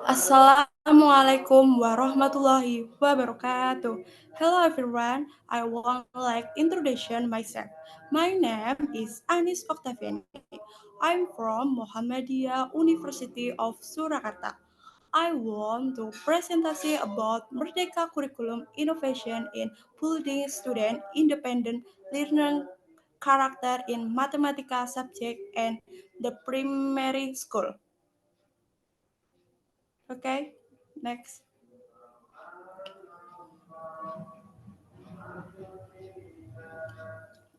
Assalamualaikum warahmatullahi wabarakatuh. Hello everyone. I want like introduction myself. My name is Anis Octaviani. I'm from Muhammadiyah University of Surakarta. I want to presentation about Merdeka Curriculum Innovation in Building Student Independent Learning Character in Mathematica subject and the primary school. Okay, next.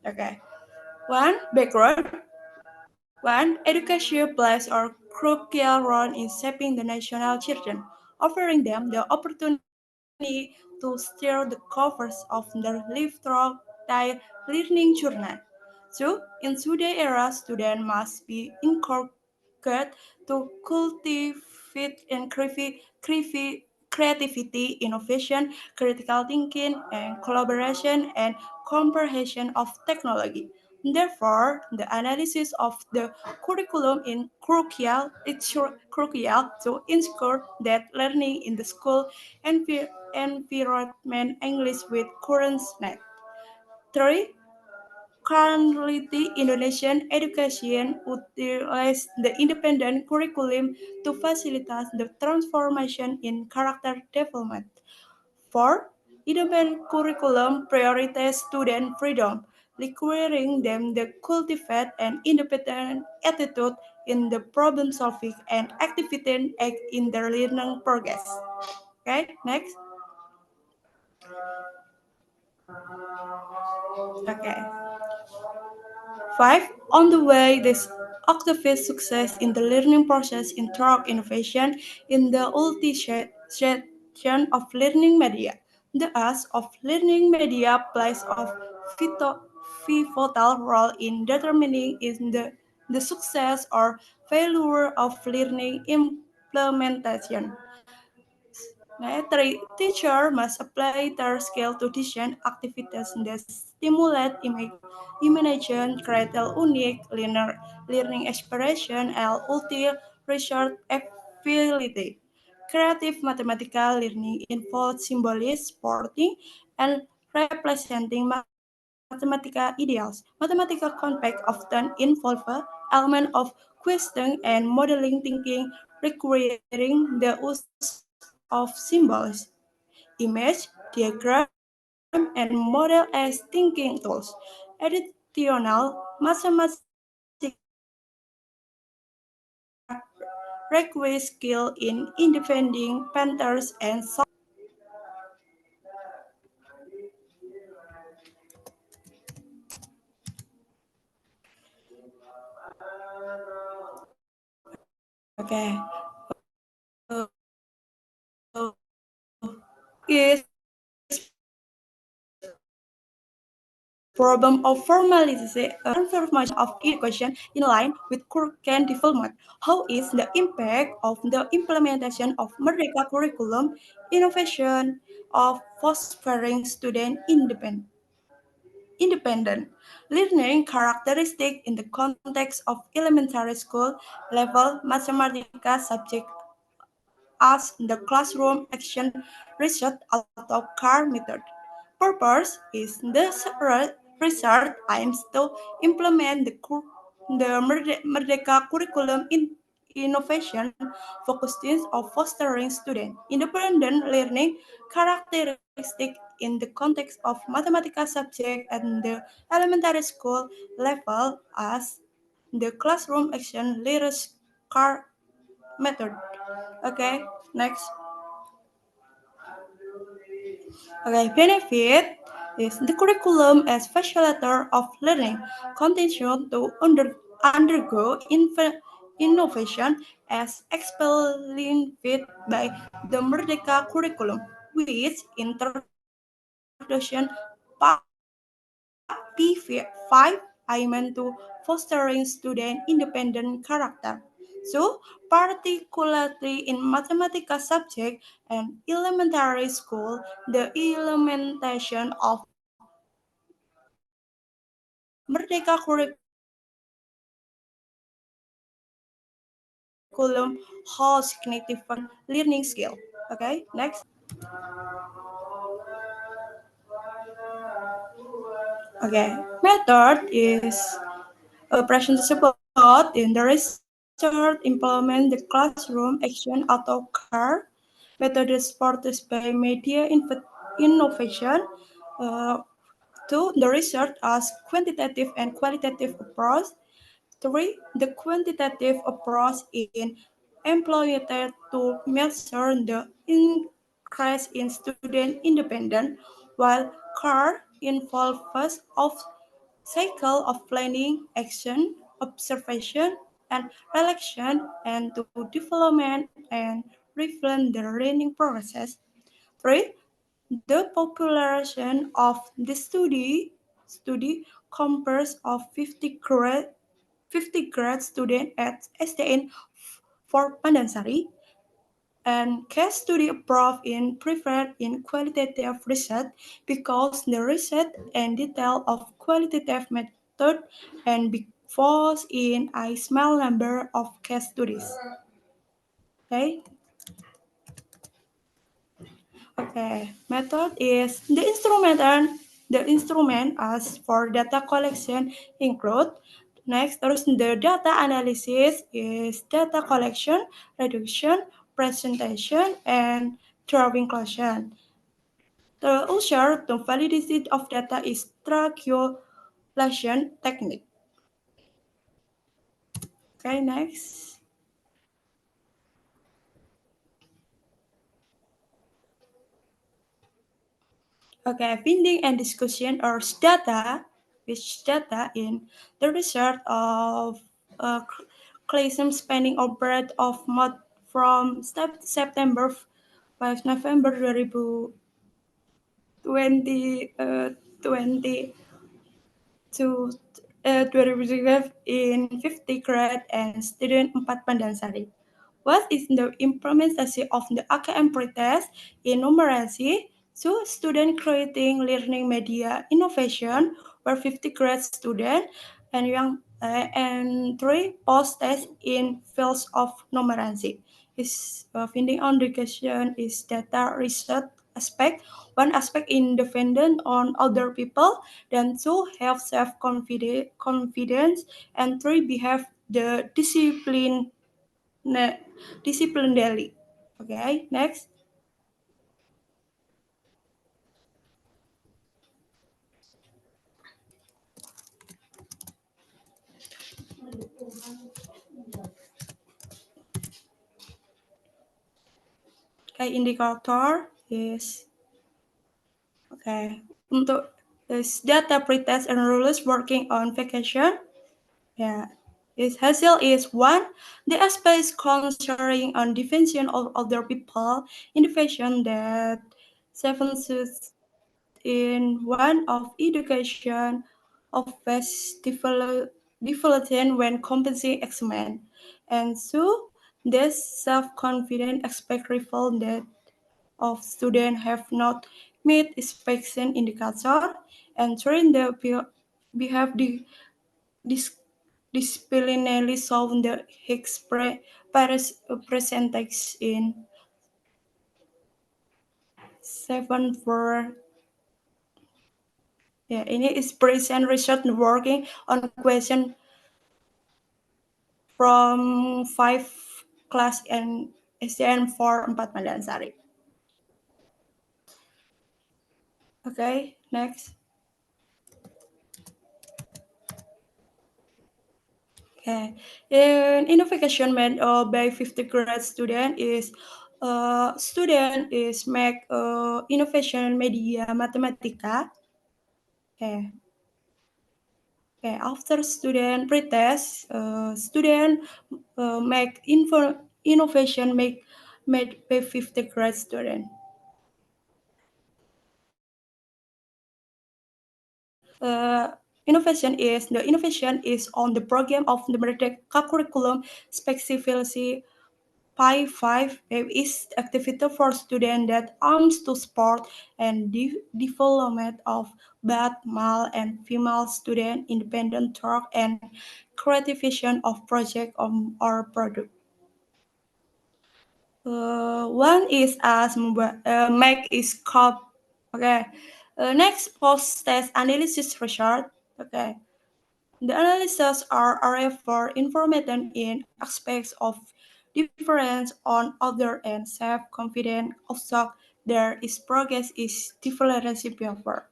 Okay. One, education plays a crucial role in shaping the national children, offering them the opportunity to steer the course of their life through their learning journey. Two, in today's era, students must be encouraged to cultivate and creativity, innovation, critical thinking, and collaboration and comprehension of technology. Therefore, the analysis of the curriculum is crucial to ensure that learning in the school environment English with current needs. Three, currently Indonesian education utilizes the independent curriculum to facilitate the transformation in character development. 4. Independent curriculum prioritizes student freedom, requiring them to cultivate an independent attitude in the problem solving and activity in their learning progress. Okay, next. Okay. 5. On the way, this activate success in the learning process in through innovation in the utilization of learning media. The use of learning media plays a pivotal role in determining the success or failure of learning implementation. Teacher must apply their skill to design activities that stimulate imagination, create unique learning expression, and ultimate research ability. Creative mathematical learning involves symbolism, sporting, and representing mathematical ideals. Mathematical concepts often involve elements of questioning and modeling thinking, requiring the use of symbols, image, diagram, and model as thinking tools. Additional mathematical requires skill in independent patterns and okay. Is problem of formalization transformation of education in line with current development. How is the impact of the implementation of Merdeka curriculum innovation of fostering student independent learning characteristic in the context of elementary school level mathematics subject as the classroom action research auto car method. Purpose is the research aims to implement the Merdeka curriculum innovation focusing on fostering student independent learning characteristic in the context of mathematical subject and the elementary school level as the classroom action research car method. Okay, next. Okay, benefit is the curriculum as facilitator of learning continue to undergo innovation as explained by the Merdeka curriculum, which introduction P5 aimed to fostering student independent character. So, particularly in mathematics subject and elementary school, the implementation of Merdeka curriculum innovation focusing on fostering student independent character. So, particularly in mathematics subject and elementary school, the implementation of Merdeka curriculum innovation focusing on fostering student independent character. curriculum holds significant learning skill. Okay, next. Okay, method is a present support in the research, implement the classroom action auto car. Method is supported by media innovation. Uh, Two, the research as quantitative and qualitative approach. Three, the quantitative approach in employed to measure the increase in student independence, while CAR involves of cycle of planning, action, observation, and reflection, and to development and refine the learning process. Three, the population of the study comprises of 50 grad students at STN for Pandansari, and case study approach in preferred in qualitative research because the research and detail of qualitative method and falls in a small number of case studies. Okay. Okay, method is the instrument as for data collection include. Next, terus the data analysis is data collection, reduction, presentation, and drawing collection. The also the validity of data is triangulation technique. Okay, next. Okay, finding and discussion or data, which data in the result of a classroom spanning a period of month from September 5 November 2020 to 2025 in 50 grade and student 4 Pandansari. What is the implementation of the AKM pretest in numeracy? So, student creating learning media innovation were 50 grade student and three post test in fields of numeracy. Is finding on education is data research aspect. One aspect independent on other people, then two have self confidence, and three behave the discipline daily. Okay, next. Okay, indicator is okay untuk is data pretest and rules working on vacation. Yeah. Its hasil is one, the aspect concerning on definition of other people, innovation that seven in one of education of best development when competency examined. And so this self-confident aspect reveal that of students have not met inspection indicator and train the behave the dis- disciplinary solve the percentage in 7 for. Ya, ini is present research working on question from 5 class and SDN for 4 Pandansari. Okay, next. Okay, in innovation made by 50 grad student is student is make innovation media matematika. Okay. Okay, after student pretest, student make innovation made by 50 grad student. The innovation is on the program of the Merdeka curriculum specifically Pi 5 is activity for students that aims to support and development of both male and female student independent work and creativity of project or product. One is as make is called. Okay. Next, post-test analysis result. Okay. The analyses are area for information in aspects of difference on other and self-confident also there is progress is different behavior.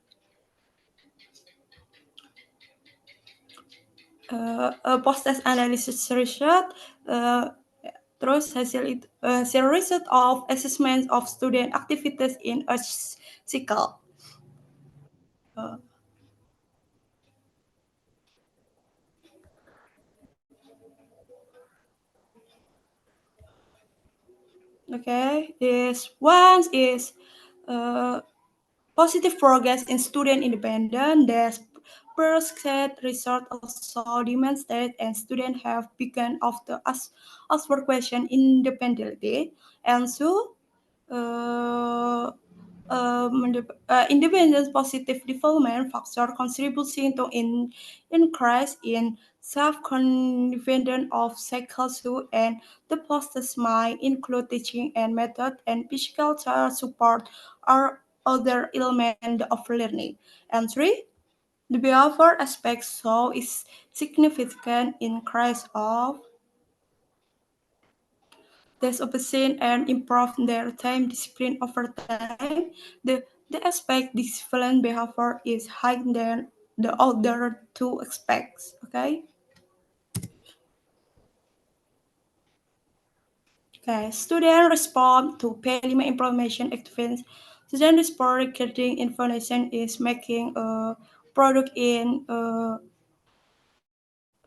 Post-test analysis result uh, terus hasil result of assessment of student activities in a cycle. Uh, okay, is one is uh, positive progress in student independence. The first set result also demonstrate and students have begun of the ask for question independently. And so, uh, independence positive development factor contributing to increase in self-confidence of cycles and the process might include teaching and method and physical support or other elements of learning. And three, the behavior aspect so is significant increase of disobedient and improve their time discipline over time. The aspect discipline behavior is higher than the other two aspects. Okay. Okay. Student respond to Pelima implementation activities. Student respond recording information is making a product in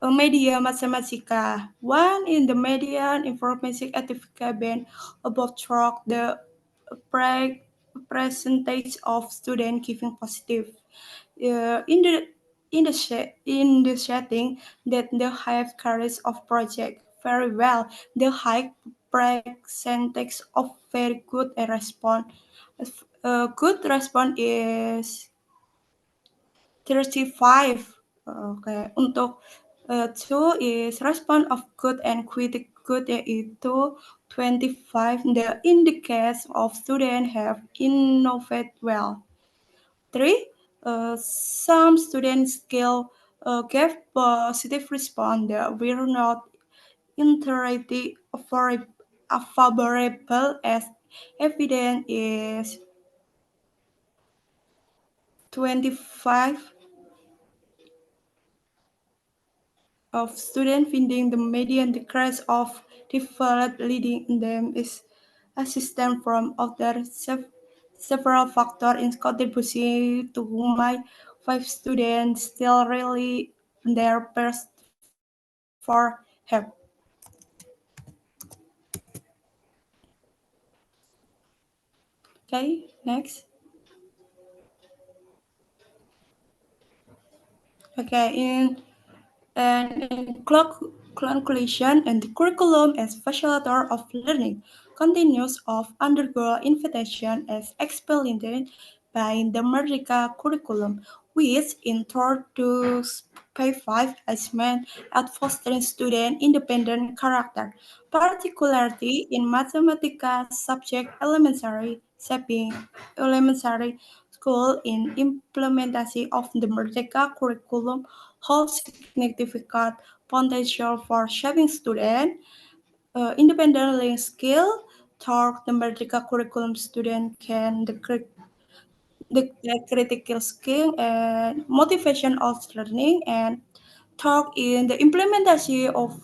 a media matematica. One in the media information certificate band above track the pre- percentage of students giving positive. In the setting that the high carries of project very well, the high percentage of very good response. A good response is 35. Okay. Untuk two is response of good and critic good yaitu 25. The indicators of students have innovate well. Three, some students skill gave positive response that were not entirely favorable as evidence is 25 of students finding the median decrease of default leading them is a system from other several factors in contributing to my five students still really their best for help. Okay, next. Okay, in conclusion, and the curriculum as facilitator of learning continues of undergo invitation as explained by the Merdeka curriculum, which introduces P5 assessment at fostering student independent character, particularly in mathematics subject elementary school in implementation of the Merdeka curriculum holds significant potential for shaping student independent learning skill. Through the Merdeka curriculum, student can the critical skill and motivation of learning and talk in the implementation of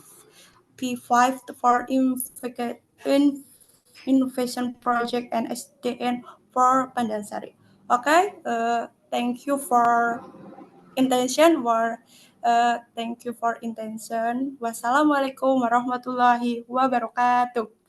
P5 for innovation project and SDN for Pandasari. Okay, thank you for intention war thank you for intention. Wassalamualaikum warahmatullahi wabarakatuh.